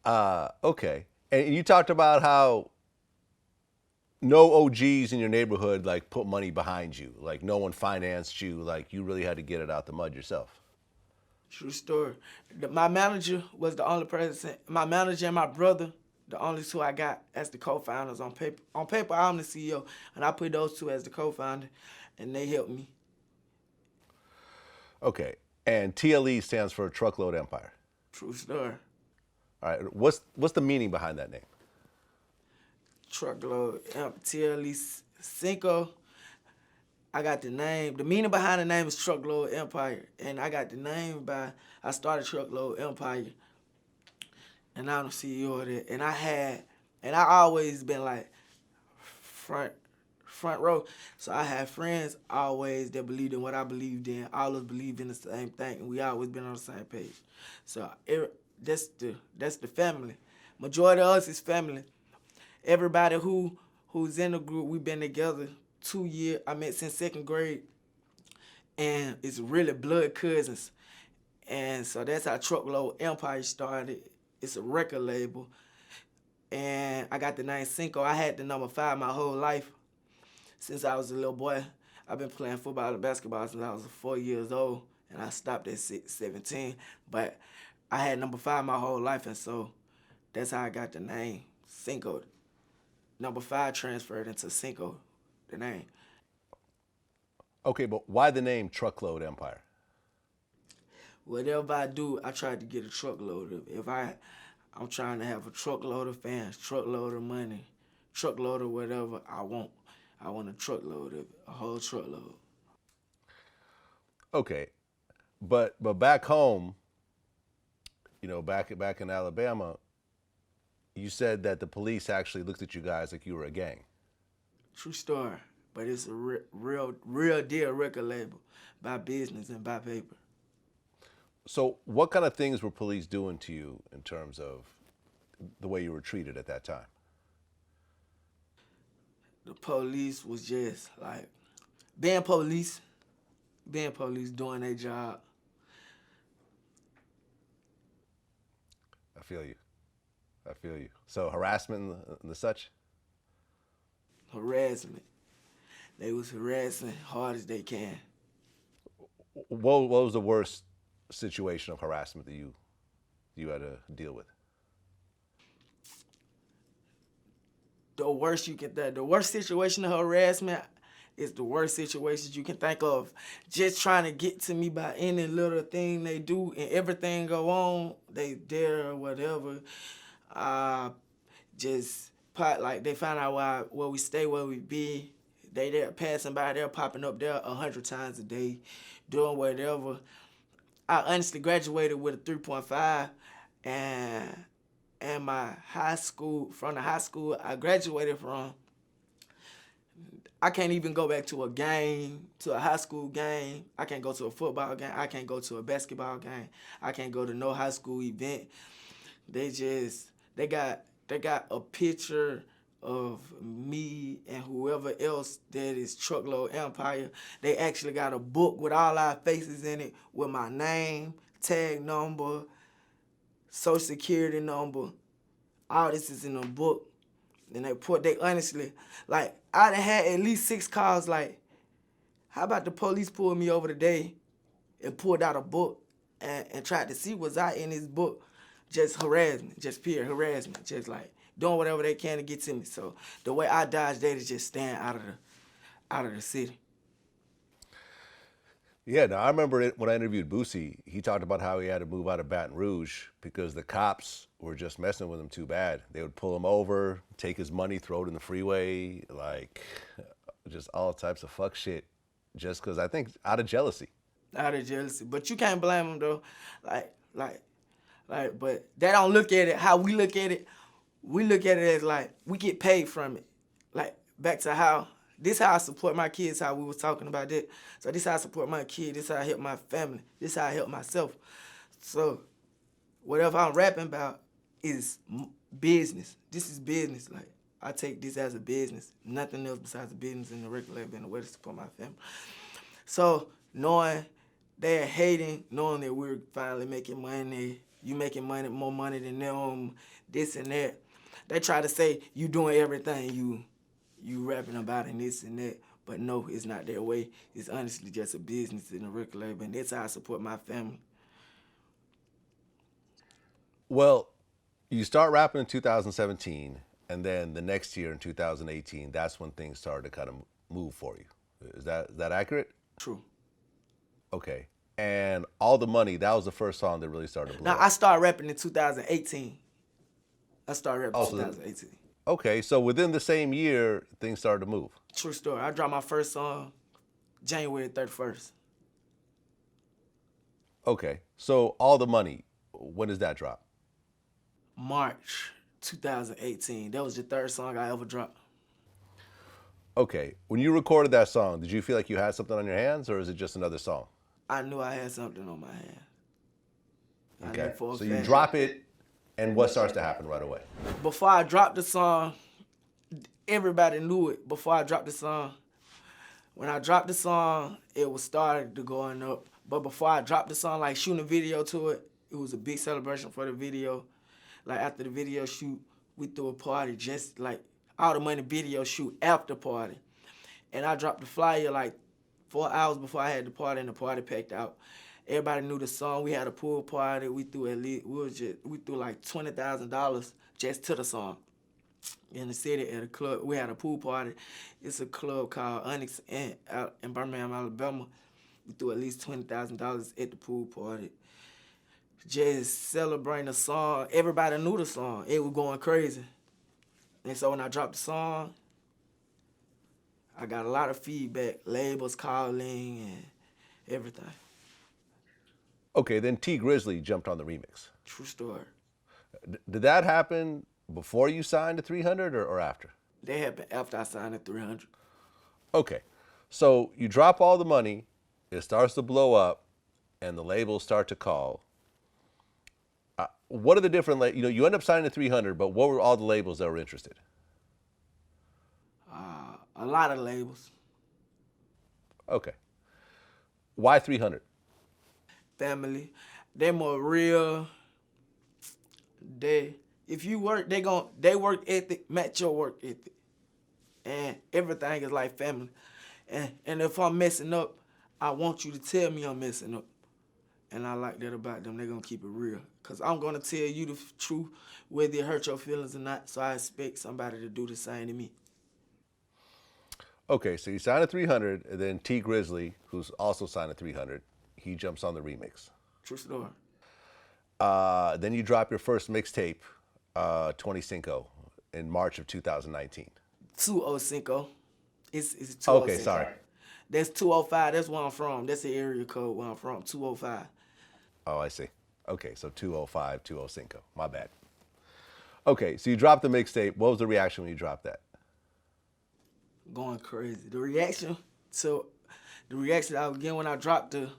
Okay. And you talked about how no OGs in your neighborhood like put money behind you. Like no one financed you. Like you really had to get it out the mud yourself. True story. My manager was the only person. My manager and my brother, the only two I got as the co-founders on paper. On paper, I'm the CEO, and I put those two as the co-founder, and they helped me. Okay. And TLE stands for Truckload Empire. True story. All right. What's the meaning behind that name? Truckload TLE Cinco. I got the name. The meaning behind the name is Truckload Empire, and I got the name by I started Truckload Empire, and I'm the CEO of it. And I always been like front front row. So I had friends always that believed in what I believed in. All of us believed in the same thing, and we always been on the same page. So that's the family. Majority of us is family. Everybody who's in the group, we've been together 2 years. I met since second grade, and it's really blood cousins. And so that's how Truckload Empire started. It's a record label, and I got the name Cinco. I had the number 5 my whole life since I was a little boy. I've been playing football and basketball since I was 4 years old, and I stopped at 17. But I had number 5 my whole life, and so that's how I got the name Cinco. Number 5 transferred into Cinco, the name. Okay, but why the name Truckload Empire? Whatever I do, I try to get a truckload of. I'm trying to have a truckload of fans, truckload of money, truckload of whatever I want. I want a truckload of it, a whole truckload. Okay, but back home, back in Alabama, you said that the police actually looked at you guys like you were a gang. True story, but it's a real deal record label by business and by paper. So, what kind of things were police doing to you in terms of the way you were treated at that time? The police was just like being police, being police doing their job. I feel you. I feel you. So, harassment and the such? Harassment. They was harassing hard as they can. What was the worst situation of harassment that you had to deal with? The worst situation of harassment is the worst situations you can think of. Just trying to get to me by any little thing they do and everything go on, they dare or whatever. Uh just like they find out where we stay, where we be. They there passing by, they're popping up there 100 times a day, doing whatever. I honestly graduated with a 3.5, and my high school, from the high school I graduated from, I can't even go back to a game, to a high school game. I can't go to a football game. I can't go to a basketball game. I can't go to no high school event. They just they got a picture of me and whoever else that is Truckload Empire. They actually got a book with all our faces in it with my name, tag number, social security number. All this is in a book. And they honestly, like, I done had at least 6 calls like, how about the police pulled me over today and pulled out a book and tried to see was I in this book. Just harassment, just peer harassment, just like doing whatever they can to get to me. So the way I dodge that is just staying out of the city. Yeah, now I remember when I interviewed Busi, he talked about how he had to move out of Baton Rouge because the cops were just messing with him too bad. They would pull him over, take his money, throw it in the freeway, like just all types of fuck shit, just because I think out of jealousy. Out of jealousy. But you can't blame them though. Like, like, but they don't look at it how we look at it. We look at it as like we get paid from it. Like back to how this how I support my kids, how we was talking about that. So this how I support my kid, this how I help my family, this how I help myself. So whatever I'm rapping about is business. This is business. Like I take this as a business. Nothing else besides a business and the record label and the way to support my family. So knowing they're hating, knowing that we're finally making money, you making money, more money than them, this and that. They try to say you doing everything you rapping about and this and that. But no, it's not that way. It's honestly just a business and a record label, and that's how I support my family. Well, you start rapping in 2017, and then the next year in 2018, that's when things started to kind of move for you. Is that accurate? True. Okay. And All the Money, that was the first song that really started to blow Now, up. I started rapping in 2018. I started rapping in Also, 2018. okay, so within the same year, things started to move. True story. I dropped my first song January 31st. Okay, so All the Money, when does that drop? March 2018. That was the third song I ever dropped. Okay, when you recorded that song, did you feel like you had something on your hands, or is it just another song? I knew I had something on my hand. I knew Okay, for a so you fact. drop it, and what starts to happen right away? Before I dropped the song, everybody knew it. Before I dropped the song, when I dropped the song, it was started to going up. But before I dropped the song, like shooting a video to it, it was a big celebration for the video. Like after the video shoot, we threw a party, just like All the Money video shoot after party. And I dropped the flyer like 4 hours before I had the party, and the party packed out. Everybody knew the song. We had a pool party. We threw like $20,000 just to the song. In the city at a club, we had a pool party. It's a club called Onyx in Birmingham, Alabama. We threw at least $20,000 at the pool party. Just celebrating the song. Everybody knew the song. It was going crazy. And so when I dropped the song, I got a lot of feedback, labels calling and everything. Okay, then T Grizzly jumped on the remix. True story. Did that happen before you signed to 300 or after? That happened after I signed at 300. Okay, so you drop All the Money, it starts to blow up, and the labels start to call. What are the different, you end up signing to 300, but what were all the labels that were interested? A lot of labels. Okay. Why 300? Family. They more real. If you work, they work ethic match your work ethic. And everything is like family. And if I'm messing up, I want you to tell me I'm messing up. And I like that about them. They're going to keep it real. Because I'm going to tell you the truth, whether it hurt your feelings or not. So I expect somebody to do the same to me. Okay, so you signed to 300, and then T Grizzly, who's also signed to 300, he jumps on the remix. True story. Then you drop your first mixtape, TLE Cinco, in March of 2019. 20 Cinco. It's 20 Okay, Cinco. sorry. That's 205. That's where I'm from. That's the area code where I'm from, 205. Oh, I see. Okay, so 205, 20 Cinco. My bad. Okay, so you dropped the mixtape. What was the reaction when you dropped that? Going crazy. The reaction I was getting when I dropped the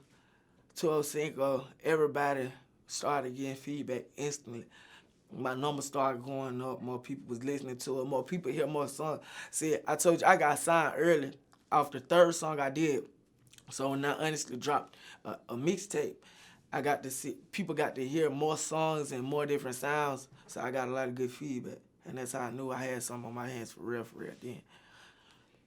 20 Cinco, everybody started getting feedback instantly. My numbers started going up. More people was listening to it. More people hear more songs. See, I told you I got signed early off the third song I did. So when I honestly dropped a mixtape, I got to see, people got to hear more songs and more different sounds. So I got a lot of good feedback. And that's how I knew I had something on my hands for real then.